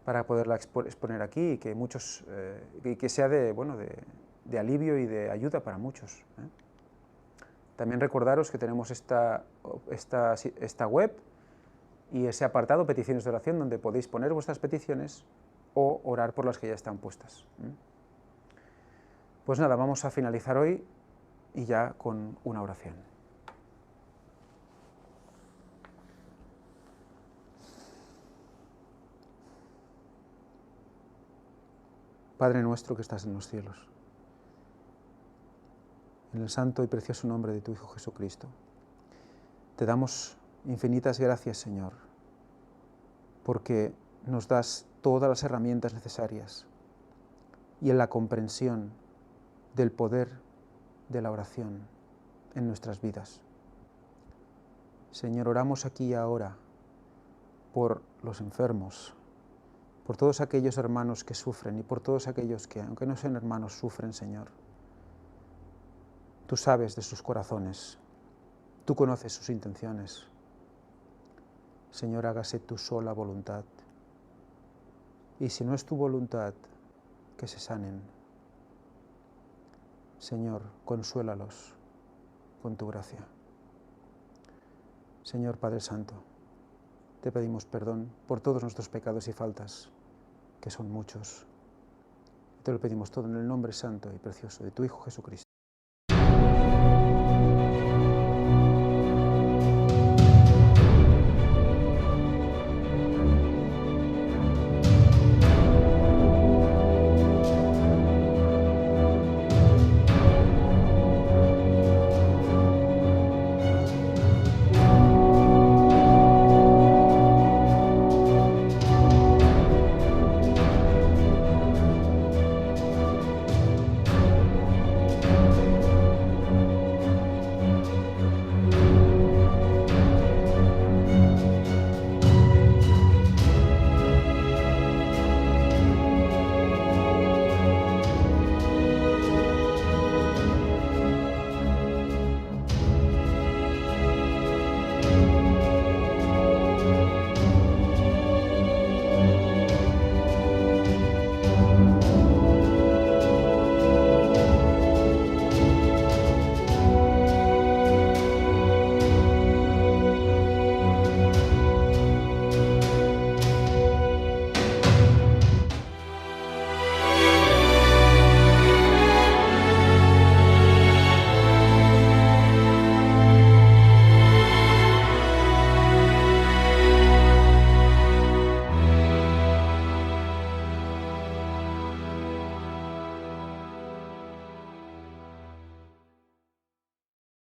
para poderla exponer aquí y que muchos, y que sea de alivio y de ayuda para muchos. También recordaros que tenemos esta web y ese apartado, peticiones de oración, donde podéis poner vuestras peticiones o orar por las que ya están puestas. Pues nada, vamos a finalizar hoy y ya con una oración. Padre nuestro que estás en los cielos, en el santo y precioso nombre de tu Hijo Jesucristo, te damos infinitas gracias, Señor, porque nos das todas las herramientas necesarias y en la comprensión del poder de la oración en nuestras vidas. Señor, oramos aquí y ahora por los enfermos, por todos aquellos hermanos que sufren y por todos aquellos que, aunque no sean hermanos, sufren, Señor. Tú sabes de sus corazones, tú conoces sus intenciones. Señor, hágase tu sola voluntad. Y si no es tu voluntad, que se sanen Señor, consuélalos con tu gracia. Señor Padre Santo, te pedimos perdón por todos nuestros pecados y faltas, que son muchos. Te lo pedimos todo en el nombre santo y precioso de tu Hijo Jesucristo.